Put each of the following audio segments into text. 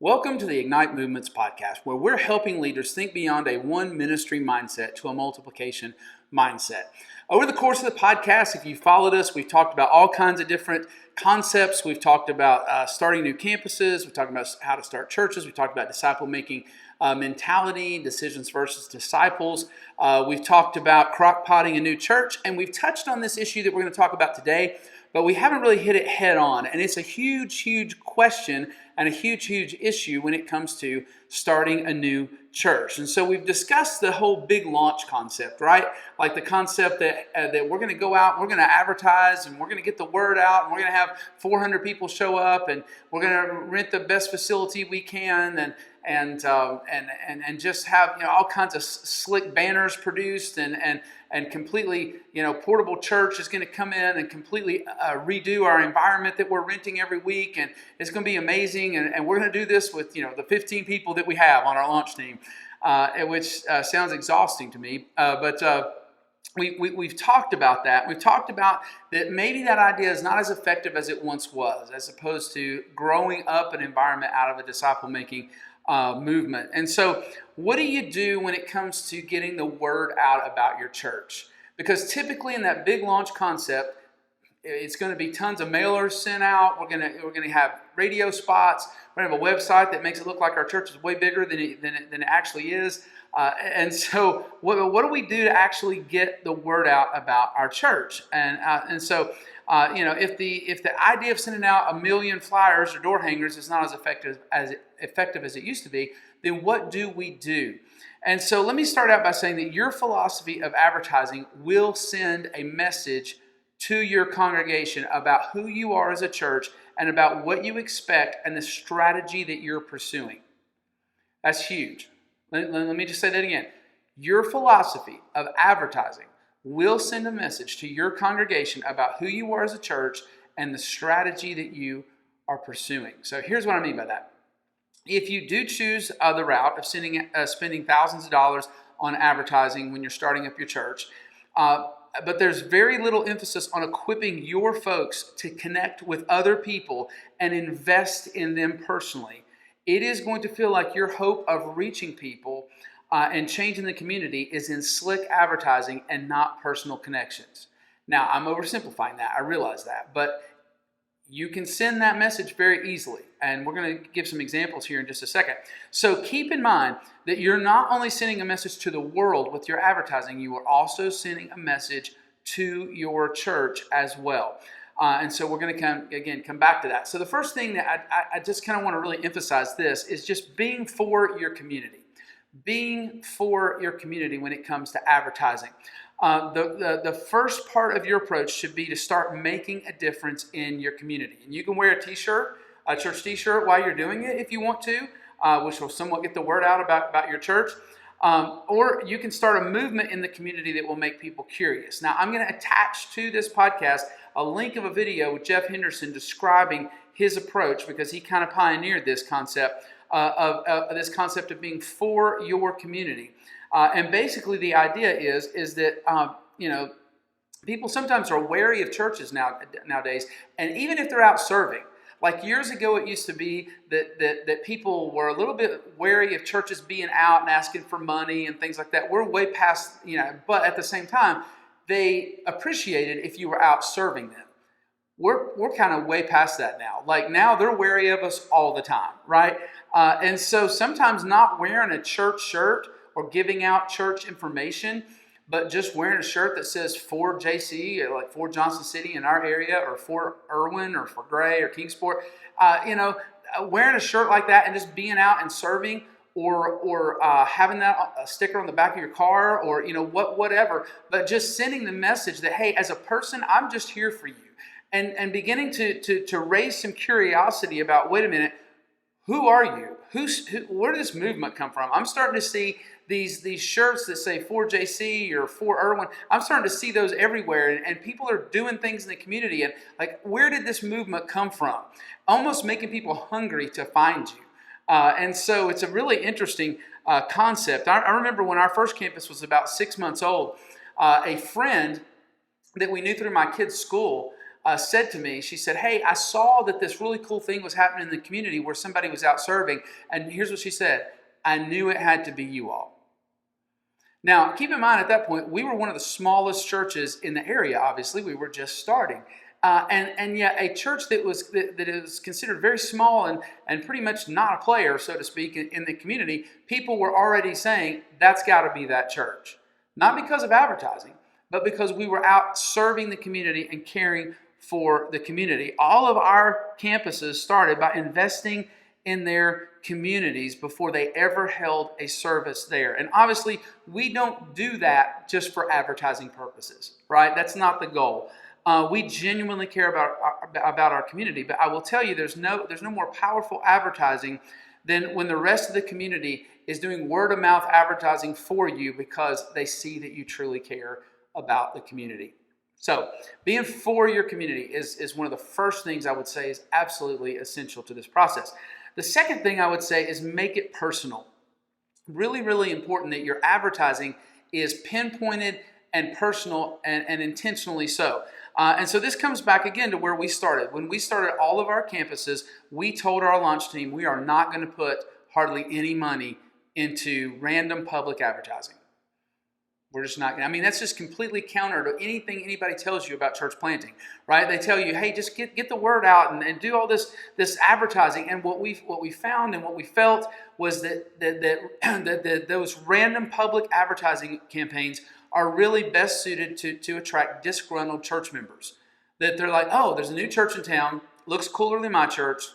Welcome to the Ignite Movements podcast, where we're helping leaders think beyond a one ministry mindset to a multiplication mindset. Over the course of the podcast, if you followed us, we've talked about all kinds of different concepts. We've talked about starting new campuses. We've talked about how to start churches. We've talked about disciple-making mentality, decisions versus disciples. We've talked about crock-potting a new church, and we've touched on this issue that we're going to talk about today, but we haven't really hit it head on. And it's a huge question and a huge issue when it comes to starting a new church. And so we've discussed the whole big launch concept, right? Like the concept that we're going to go out, we're going to advertise, and we're going to get the word out, and we're going to have 400 people show up, and we're going to rent the best facility we can, and just have all kinds of slick banners produced, and completely portable church is going to come in and completely redo our environment that we're renting every week, and it's going to be amazing, and we're going to do this with the 15 people that we have on our launch team, which sounds exhausting to me, but we've talked about that. We've talked about that maybe that idea is not as effective as it once was, as opposed to growing up an environment out of a disciple-making movement. And so what do you do when it comes to getting the word out about your church? Because typically in that big launch concept, it's going to be tons of mailers sent out. We're going to have radio spots. We're going to have a website that makes it look like our church is way bigger than it actually is. And so what do we do to actually get the word out about our church? And so if the idea of sending out 1 million flyers or door hangers is not as effective as it used to be, then what do we do? And so let me start out by saying that your philosophy of advertising will send a message to your congregation about who you are as a church and about what you expect and the strategy that you're pursuing. That's huge. Let me just say that again. Your philosophy of advertising will send a message to your congregation about who you are as a church and the strategy that you are pursuing. So here's what I mean by that. If you do choose the route of spending thousands of dollars on advertising when you're starting up your church, but there's very little emphasis on equipping your folks to connect with other people and invest in them personally, it is going to feel like your hope of reaching people and changing the community is in slick advertising and not personal connections. Now, I'm oversimplifying that. I realize that. But you can send that message very easily. And we're going to give some examples here in just a second. So keep in mind that you're not only sending a message to the world with your advertising, you are also sending a message to your church as well. And so we're going to come back to that. So the first thing that I just kind of want to really emphasize this is just being for your community. Being for your community when it comes to advertising. The first part of your approach should be to start making a difference in your community. And you can wear a t-shirt, a church t-shirt while you're doing it if you want to, which will somewhat get the word out about your church. Or you can start a movement in the community that will make people curious. Now, I'm going to attach to this podcast a link of a video with Jeff Henderson describing his approach because he kind of pioneered this concept of being for your community. And basically the idea is that, people sometimes are wary of churches nowadays. And even if they're out serving, like years ago, it used to be that people were a little bit wary of churches being out and asking for money and things like that. We're way past, but at the same time, they appreciated if you were out serving them. We're kind of way past that now. Like now they're wary of us all the time, right? And so sometimes not wearing a church shirt or giving out church information, but just wearing a shirt that says for JC, or like for Johnson City in our area, or for Irwin, or for Gray, or Kingsport, wearing a shirt like that and just being out and serving, or having that a sticker on the back of your car, or whatever, but just sending the message that, hey, as a person, I'm just here for you, and beginning to raise some curiosity about, wait a minute, who are you? Where did this movement come from? I'm starting to see these shirts that say for JC or for Irwin. I'm starting to see those everywhere, and people are doing things in the community. And like, where did this movement come from? Almost making people hungry to find you. And so it's a really interesting concept. I remember when our first campus was about 6 months old, a friend that we knew through my kids' school said to me, she said, hey, I saw that this really cool thing was happening in the community where somebody was out serving. And here's what she said: I knew it had to be you all. Now, keep in mind, at that point, we were one of the smallest churches in the area. Obviously, we were just starting. And yet a church that is considered very small and pretty much not a player, so to speak, in the community, people were already saying, that's got to be that church. Not because of advertising, but because we were out serving the community and caring for the community. All of our campuses started by investing in their communities before they ever held a service there. And obviously, we don't do that just for advertising purposes, right? That's not the goal. We genuinely care about our community, but I will tell you, there's no more powerful advertising than when the rest of the community is doing word of mouth advertising for you because they see that you truly care about the community. So being for your community is one of the first things I would say is absolutely essential to this process. The second thing I would say is make it personal. Really, really important that your advertising is pinpointed and personal and intentionally so. And so this comes back again to where we started. When we started all of our campuses, we told our launch team we are not going to put hardly any money into random public advertising. We're just not going to. I mean, that's just completely counter to anything anybody tells you about church planting, right? They tell you, hey, just get the word out and do all this advertising. And what we found and what we felt was that those random public advertising campaigns are really best suited to attract disgruntled church members. That they're like, oh, there's a new church in town, looks cooler than my church.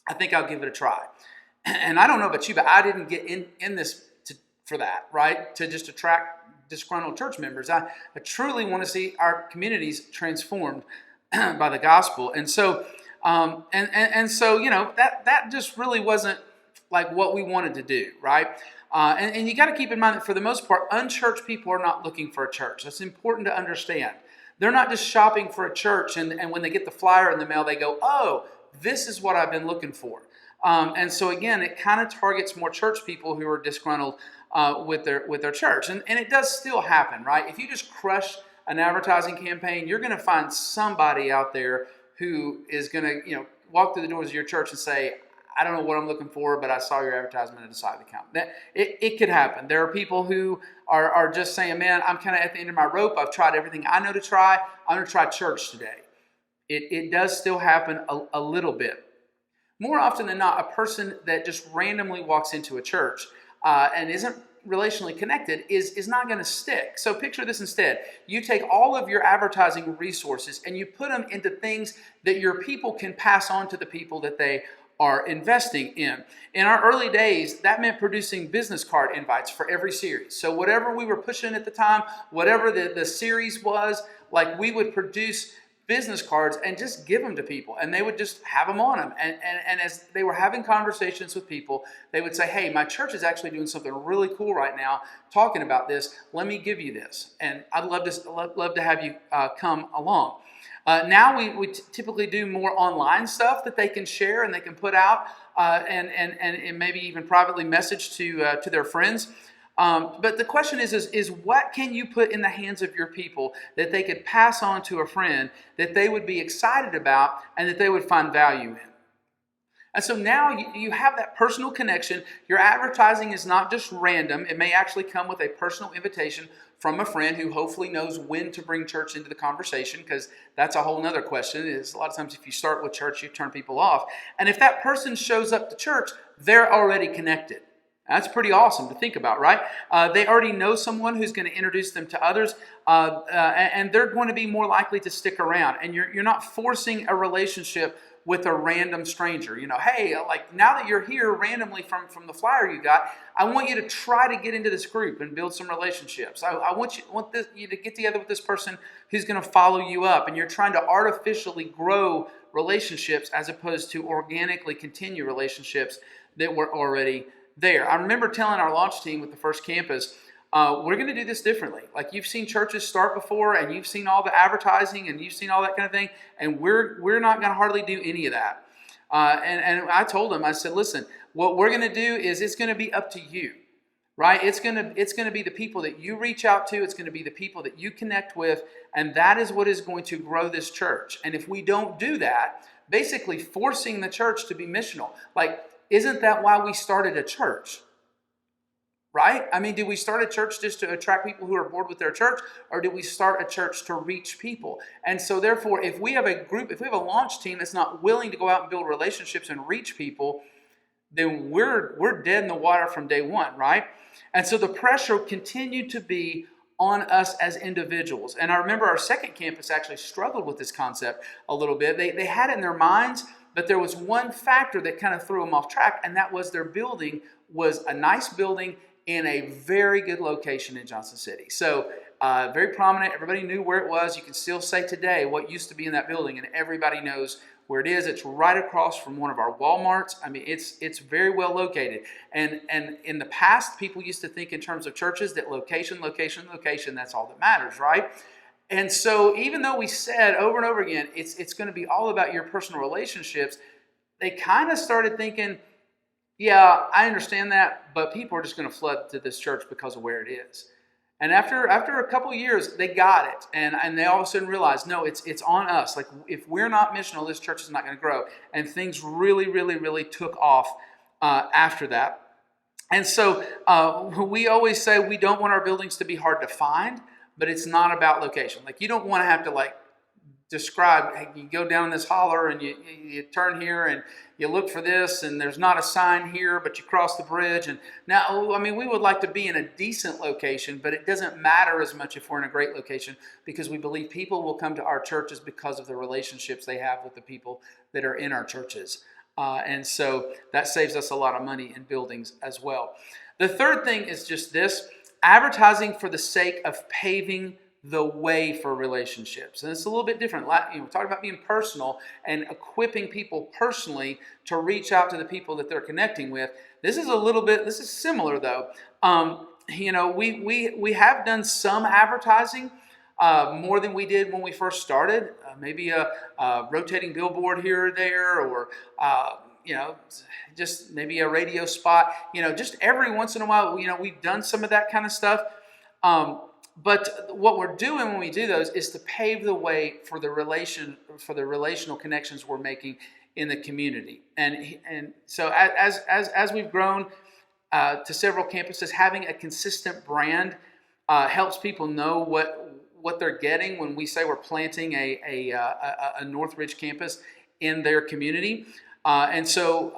I think I'll give it a try. And I don't know about you, but I didn't get in this for that, right? To just attract disgruntled church members. I truly want to see our communities transformed by the gospel. And so, so, you know, that just really wasn't like what we wanted to do, right? And you got to keep in mind that for the most part, unchurched people are not looking for a church. That's important to understand. They're not just shopping for a church, and when they get the flyer in the mail, they go, oh, this is what I've been looking for. And so again, it kind of targets more church people who are disgruntled with their church. And it does still happen, right? If you just crush an advertising campaign, you're going to find somebody out there who is going to, you know, walk through the doors of your church and say, I don't know what I'm looking for, but I saw your advertisement and decided to come. It could happen. There are people who are just saying, man, I'm kind of at the end of my rope. I've tried everything I know to try. I'm going to try church today. It does still happen a little bit. More often than not, a person that just randomly walks into a church and isn't relationally connected is not going to stick. So picture this instead. You take all of your advertising resources and you put them into things that your people can pass on to the people that they are investing in. In our early days, that meant producing business card invites for every series. So whatever we were pushing at the time, whatever the series was, like we would produce business cards and just give them to people, and they would just have them on them. And as they were having conversations with people, they would say, hey, my church is actually doing something really cool right now, talking about this. Let me give you this, and I'd love to have you come along. Now we typically do more online stuff that they can share and they can put out and maybe even privately message to their friends. But the question is what can you put in the hands of your people that they could pass on to a friend that they would be excited about and that they would find value in? And so now you have that personal connection. Your advertising is not just random. It may actually come with a personal invitation from a friend who hopefully knows when to bring church into the conversation, because that's a whole nother question. Is a lot of times if you start with church, you turn people off. And if that person shows up to church, they're already connected. That's pretty awesome to think about, right? They already know someone who's going to introduce them to others, and they're going to be more likely to stick around. And you're not forcing a relationship with a random stranger. You know, hey, like now that you're here randomly from the flyer you got, I want you to try to get into this group and build some relationships. I want you to get together with this person who's going to follow you up, and you're trying to artificially grow relationships as opposed to organically continue relationships that were already there. I remember telling our launch team with the first campus, we're going to do this differently. Like you've seen churches start before, and you've seen all the advertising, and you've seen all that kind of thing, and we're not going to hardly do any of that. And I told them, I said, listen, what we're going to do is it's going to be up to you, right? It's gonna be the people that you reach out to. It's gonna be the people that you connect with, and that is what is going to grow this church. And if we don't do that, basically forcing the church to be missional, like, isn't that why we started a church? Right? I mean, did we start a church just to attract people who are bored with their church, or did we start a church to reach people? And so therefore, if we have a group, if we have a launch team that's not willing to go out and build relationships and reach people, then we're dead in the water from day one, right? And so the pressure continued to be on us as individuals. And I remember our second campus actually struggled with this concept a little bit. They had it in their minds, but there was one factor that kind of threw them off track, and that was their building was a nice building in a very good location in Johnson City. So very prominent. Everybody knew where it was. You can still say today what used to be in that building, and everybody knows where it is. It's right across from one of our Walmarts. I mean, it's very well located. And in the past, people used to think in terms of churches that location, that's all that matters, right? And so even though we said over and over again, it's going to be all about your personal relationships, they kind of started thinking, yeah, I understand that, but people are just going to flood to this church because of where it is. And after a couple of years, they got it, and they all of a sudden realized, no, it's on us. Like, if we're not missional, this church is not going to grow. And things really, really, really took off after that. And so we always say we don't want our buildings to be hard to find, but it's not about location. Like, you don't want to have to describe, hey, you go down this holler and you turn here and you look for this and there's not a sign here, but you cross the bridge. And now, I mean, we would like to be in a decent location, but it doesn't matter as much if we're in a great location, because we believe people will come to our churches because of the relationships they have with the people that are in our churches. And so that saves us a lot of money in buildings as well. The third thing is just this: advertising for the sake of paving the way for relationships. And it's a little bit different. We're talking about being personal and equipping people personally to reach out to the people that they're connecting with. This is similar though. We have done some advertising, more than we did when we first started. Maybe a rotating billboard here or there, or just maybe a radio spot. Just every once in a while, we've done some of that kind of stuff. But what we're doing when we do those is to pave the way for the relational connections we're making in the community. And so as we've grown to several campuses, having a consistent brand helps people know what they're getting when we say we're planting a Northridge campus in their community. So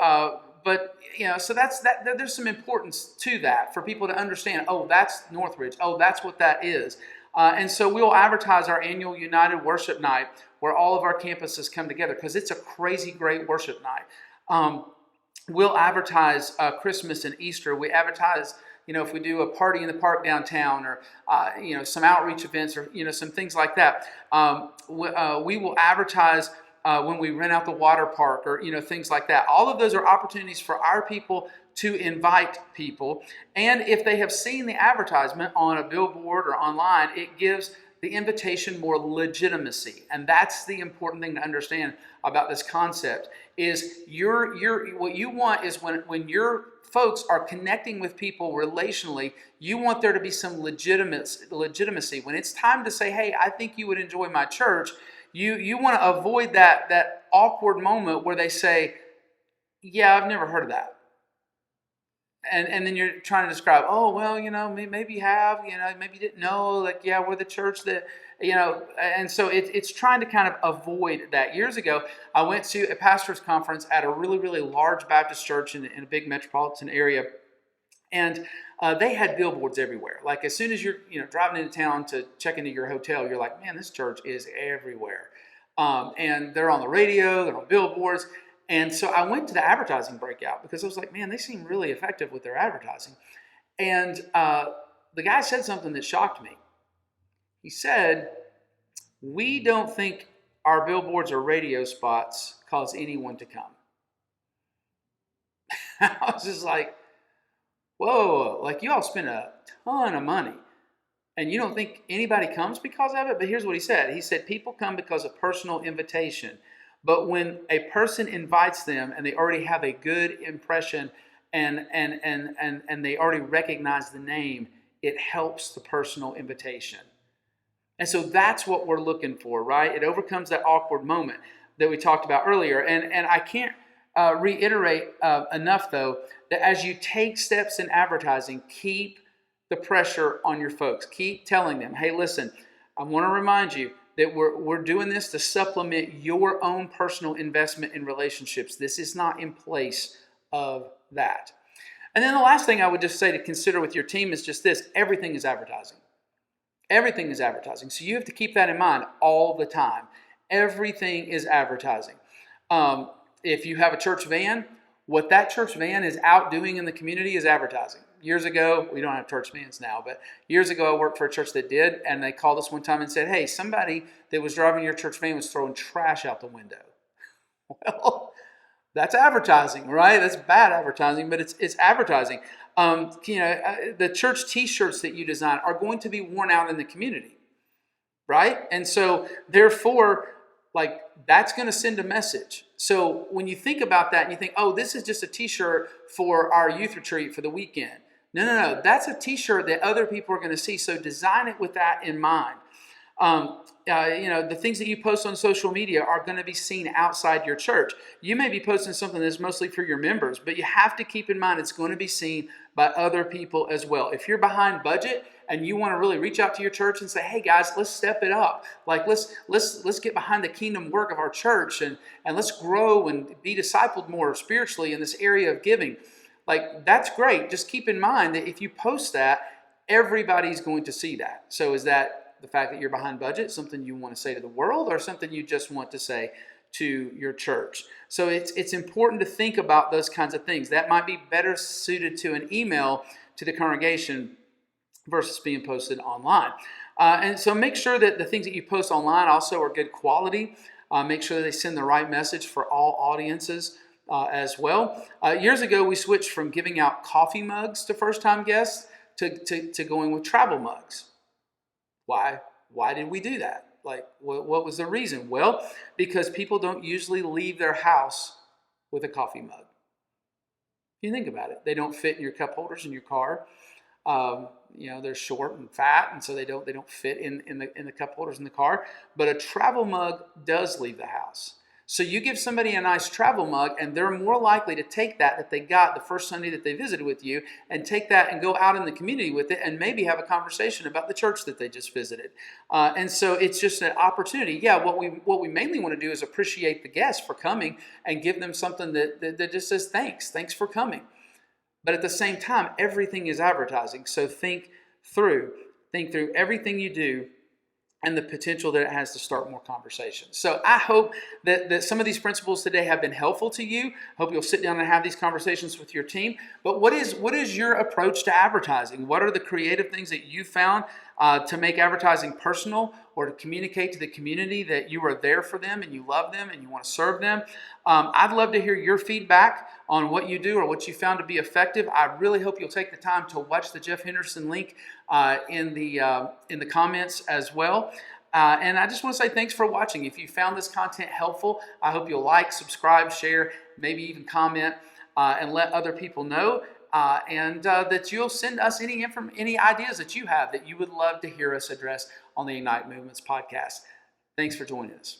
that's that. There's some importance to that for people to understand. Oh, that's Northridge. Oh, that's what that is. And so we'll advertise our annual United Worship Night, where all of our campuses come together, because it's a crazy great worship night. We'll advertise Christmas and Easter. We advertise, if we do a party in the park downtown, or some outreach events, or some things like that. We will advertise when we rent out the water park, or things like that. All of those are opportunities for our people to invite people. And if they have seen the advertisement on a billboard or online, it gives the invitation more legitimacy. And that's the important thing to understand about this concept, is what you want is when your folks are connecting with people relationally, you want there to be some legitimacy. When it's time to say, hey, I think you would enjoy my church, you want to avoid that awkward moment where they say, yeah, I've never heard of that. And then you're trying to describe, oh, well, maybe you have, maybe you didn't know, we're the church that, and so it's trying to kind of avoid that. Years ago, I went to a pastor's conference at a really, really large Baptist church in a big metropolitan area. And they had billboards everywhere. Like, as soon as you're driving into town to check into your hotel, you're like, man, this church is everywhere. And they're on the radio, they're on billboards. And so I went to the advertising breakout because I was like, man, they seem really effective with their advertising. And the guy said something that shocked me. He said, we don't think our billboards or radio spots cause anyone to come. I was just like, whoa, you all spend a ton of money and you don't think anybody comes because of it? But here's what he said. He said, people come because of personal invitation. But when a person invites them and they already have a good impression and they already recognize the name, it helps the personal invitation. And so that's what we're looking for, right? It overcomes that awkward moment that we talked about earlier. And I can't reiterate enough, though, that as you take steps in advertising, keep the pressure on your folks. Keep telling them, hey, listen, I want to remind you that we're doing this to supplement your own personal investment in relationships. This is not in place of that. And then the last thing I would just say to consider with your team is just this: everything is advertising. Everything is advertising. So you have to keep that in mind all the time. Everything is advertising. If you have a church van, what that church van is out doing in the community is advertising. Years ago, we don't have church vans now, but years ago I worked for a church that did, and they called us one time and said, hey, somebody that was driving your church van was throwing trash out the window. Well, that's advertising, right? That's bad advertising, but it's advertising. The church T-shirts that you design are going to be worn out in the community, right? And so, therefore, like, that's going to send a message. So when you think about that and you think, oh, this is just a T-shirt for our youth retreat for the weekend. No. That's a T-shirt that other people are going to see. So design it with that in mind. The things that you post on social media are going to be seen outside your church. You may be posting something that's mostly for your members, but you have to keep in mind it's going to be seen by other people as well. If you're behind budget and you want to really reach out to your church and say, hey guys, let's step it up. Like let's get behind the kingdom work of our church and let's grow and be discipled more spiritually in this area of giving. Like, that's great. Just keep in mind that if you post that, everybody's going to see that. So is that the fact that you're behind budget something you want to say to the world, or something you just want to say to your church? So it's important to think about those kinds of things. That might be better suited to an email to the congregation versus being posted online. And so make sure that the things that you post online also are good quality. Make sure that they send the right message for all audiences as well. Years ago, we switched from giving out coffee mugs to first-time guests to going with travel mugs. Why did we do that? Like, what was the reason? Well, because people don't usually leave their house with a coffee mug. If you think about it, they don't fit in your cup holders in your car. They're short and fat, and so they don't fit in the cup holders in the car. But a travel mug does leave the house. So you give somebody a nice travel mug, and they're more likely to take that they got the first Sunday that they visited with you, and take that and go out in the community with it, and maybe have a conversation about the church that they just visited. And so it's just an opportunity. Yeah, what we mainly want to do is appreciate the guests for coming and give them something that just says thanks for coming. But at the same time, everything is advertising. So think through everything you do and the potential that it has to start more conversations. So I hope that some of these principles today have been helpful to you. Hope you'll sit down and have these conversations with your team. But what is your approach to advertising? What are the creative things that you found to make advertising personal, or to communicate to the community that you are there for them and you love them and you want to serve them? I'd love to hear your feedback on what you do or what you found to be effective. I really hope you'll take the time to watch the Jeff Henderson link in the comments as well. And I just want to say thanks for watching. If you found this content helpful, I hope you'll like, subscribe, share, maybe even comment, and let other people know. And that you'll send us any ideas that you have that you would love to hear us address on the Ignite Movements podcast. Thanks for joining us.